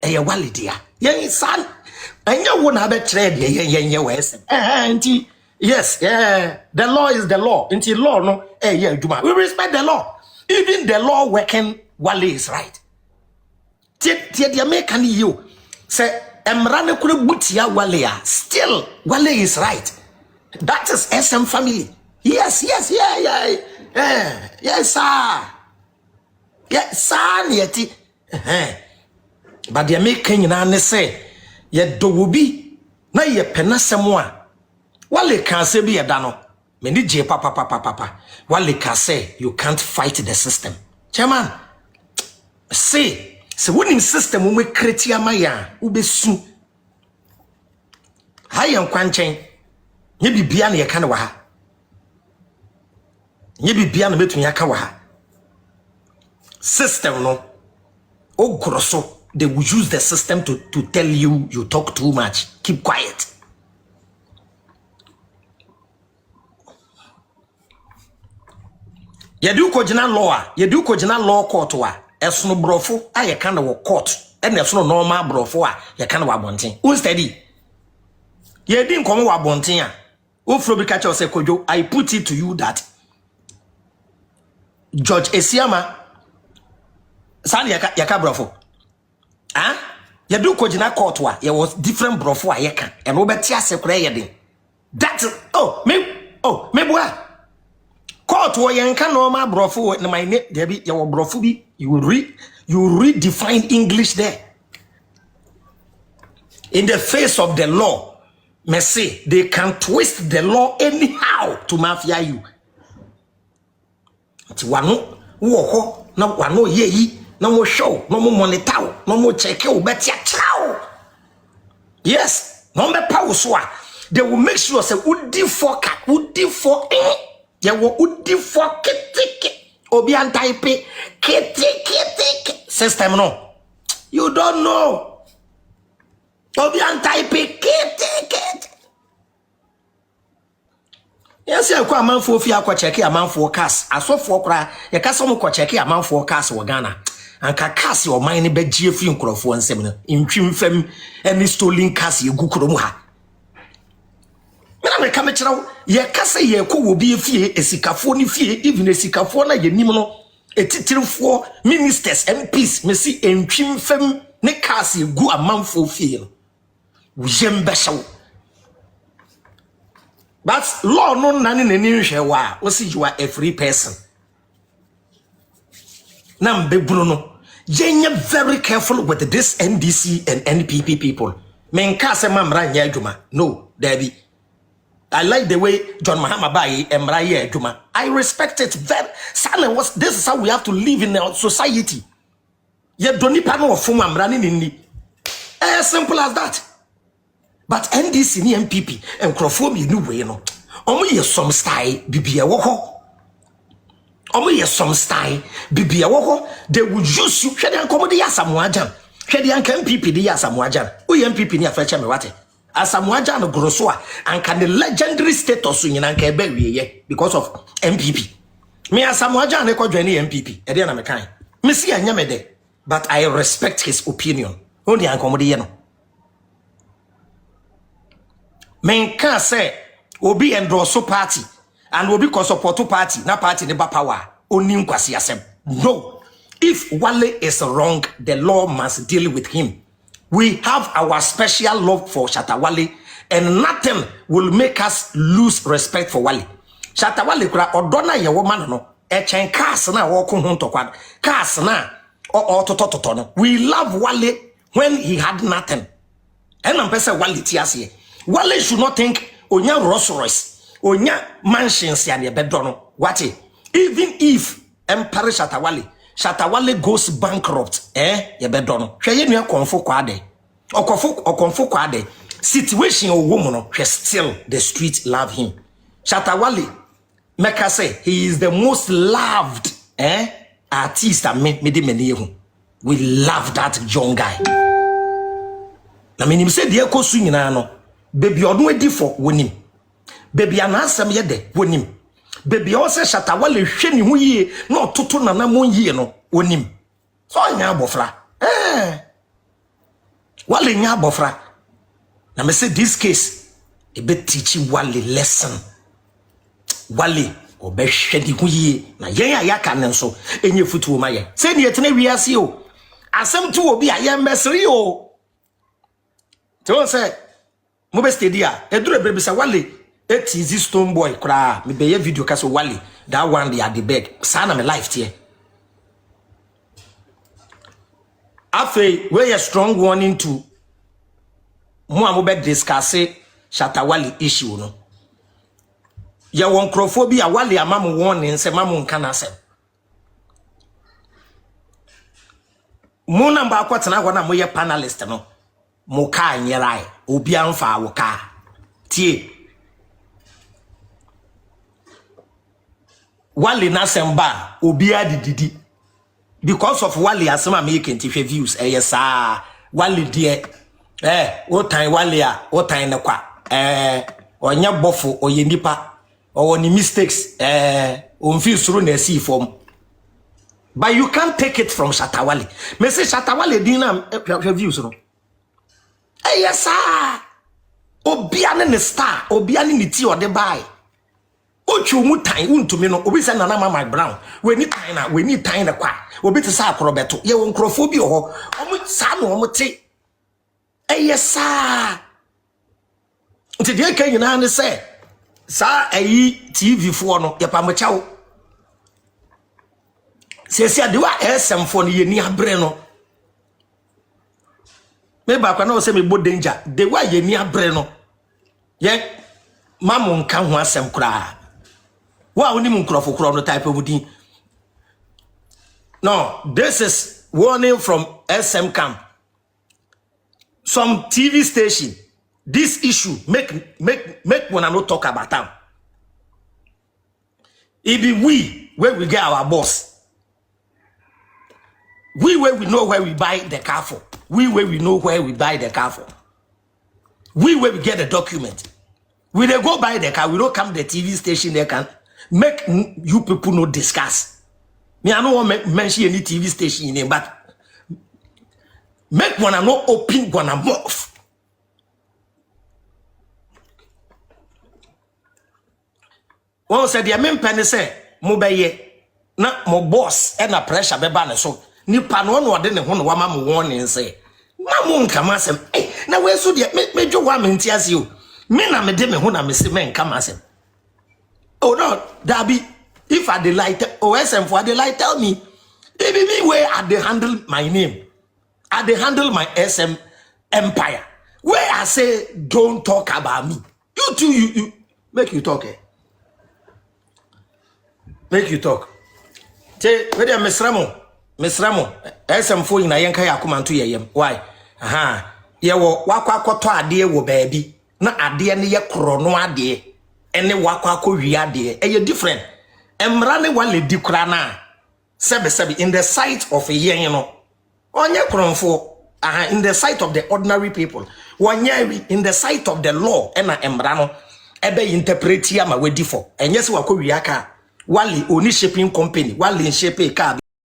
eye Wale dia yen san enya wo na be kire de yen wese nti yes the law is the law nti law no adwuma we respect the law even the law working Wale is right tie dia make an you say emra ne kure butia Wale a still Wale is right. That is SM family. Yes, yes, yeah. Yes, sir. Yes, sir, yeti. But they make Kenya ne say, ye do bi na ye penasemo a Wale can say be a dano. Me ni je papa. Wale can say you can't fight the system. Chairman, say winning system we create amaya ubesu. Hayan kwanchen. Nye bibia na yeka na wa ha. Nye bibia na betun yaka wa ha. System no ogoroso they will use the system to tell you talk too much. Keep quiet. Yedu ko jina law court wa esono brofo ayeka na wo court e na esono normal brofo a yeka na wa bonten. Unsteady. Yedi nkomo wa bonten a Ufrobikacha say Kojo, I put it to you that George Esiama Sani yaka brofo. You do kojina court wa there was different brofo ayeka and Robertia sekure yedin. That me boy. Court wa yanka normal brofo na my name there be your brofo bi you redefine English there. In the face of the law. Me say they can twist the law anyhow to mafia you. Ti wano wo ho na wano yeyi na mo show no mo monitor no mo check o betia chow. Yes, no me power so they will make sure say udi for ya wo udi for kitiki obi an type kitiki system no. You don't know. Obi an type kitiki. Yes, ya kwa manfo fi akwa check ya manfo cars asofo kra ya ka som ko check ya manfo cars wo Ghana anka cars o man ne bagie fi nkrofo nsem no ntwimfam any stolen cars ye gukuro mu ha me ka me kira ye ka se ye ko wo bi fie esikafo ni fie even esikafo na ye nim no etitirifo ministers MPs me si ntwimfam ne cars ye gu amanfo fie no wo yembe shaw. But law no nani nani hwewa o see you are a free person. Nam bebuno no. Yenye very careful with this NDC and NPP people. Menka se mamra nya adwuma. No, Debbie. I like the way John Mahama Bayi emra ye adwuma. I respect it very. This is how we have to live in our society. Ye doni pa no ofum amra ni. As simple as that. But NDC ni MPP and Crawford you way no. Omo ye some style bibia wo ho. Omo ye some style bibia wo ho. They will use you. Hwede ankomo de yasamuajan. Hwede anka MPP de yasamuajan. O ye MPP ni afecha me wate. Asamuajan no grosso a anka the legendary status nyina anka ebe wiye because of MPP. Me asamuajan ne kwadwane MPP. E de na me kan. Me si anya me de. But I respect his opinion. Only ankomo de ye no. Men can say obi endorse party and obi ko support party na party ne ba power oni nkwasi asem. No, if Wale is wrong, the law must deal with him. We have our special love for Shatta Wale and nothing will make us lose respect for Wale. Shatta Wale kura odona ye woman no e chen cars na wo ko hun tokwa cars na o totototo no. We love Wale when he had nothing. And I'm person Wale tiase. Wale should not think onya Rolls Royce, onya mansions ya ne bedono. What? Even if Emperor Shatta Wale goes bankrupt, ye bedono. Hwe ye nua konfo kwa ade. Okonfo kwa ade. Situation o woman no, still the street love him. Shatta Wale, make I say he is the most loved artist that me de many. We love that young guy. Na minim say de ekosu nyina no. Baby odun edi for wonim. Baby anasem ye de wonim. Baby o se Shatta Wale hwe ni hu yie na ototo nana mon yie no wonim. So anya abofra. Wale nya bofra. Na me say this case e be teach Wale lesson. Wale obehwedi hu yie na yen AYɛKa ne nso enye futuo ma ye. Se ne yetene wiase o. Asem tu obi a ye mesri o. To say mo be stadia edure bebre say Wale etizi stone boy kra me be ye video ka so Wale that one dey at the bed. Sa na me life tie. Afe we a strong warning to mo amobe discuss Shatta Wale issue no. Ya won crophobia Wale amamu warning se mamu nka na asem. Mo namba akwatena ho na mo ye panelist no. Mo ka nyerai obi anfa wo ka. Tie. Wale na semba obi adididi. Because of Wale asema make ntifwe views yesa Wale die o tan Wale a o tan ne kwa onya bofo oye nipa o ni mistakes on feel suru na see form, but you can't take it from Shatta Wale. Me say Shatta Wale din na views no yesa obia ne star obia ne ti ode bai ochu mu tan untumi no obi say na mama brown we ni tan na we ni tan na kwa obi te sa akrobeto ye won crofobia ho omu sa no omu te yesa nti de kan nyina ne say sa ayi TV fo no ye pa mo chawo se de wa SM fo no ye ni abre no me ba kwa na o se me bo danger de wa ye ni abre no ye mamu nka ho asem kura wa oni mu nkrofo kura no type of din. No, this is warning from SM camp. Some TV station, this issue make when I not talk about them. It be we where we get our boss. We where we know where we buy the car for. We where we know where we buy the car for. We where we get the document. We they go buy the car. We don't come to the TV station. They can make you people no discuss. Me, I don't want to mention any TV station in name, but make one no open one mouth. One said the main penny say mo beye na mo boss and na pressure be ban so ni pa no no de ne ho no wa ma mo warning say na mo nka ma asem na we so de me dwo wa me ntiase o me na me de me ho na me se me nka ma asem. Oh no, Dabi, if I delight OSM for delight, tell me. Baby, me where I they handle my name. I they handle my SM empire. Where I say don't talk about me. You too, you make you talk, Make you talk. Say, where they Misramo, SM for in a yanka yakumantu yem. Why? Aha. Ye wo wakwa koto ade wo baby. Na ade ne ye krono ade. Ene wakwa ko wiade e different emra ne Wale di kra na sebe in the sight of a yen no onye kronfo in the sight of the ordinary people wonye in the sight of the law ena emra no ebe interpret ya ma we di for enye se wako wiaka Wale oni shipping company Wale shape car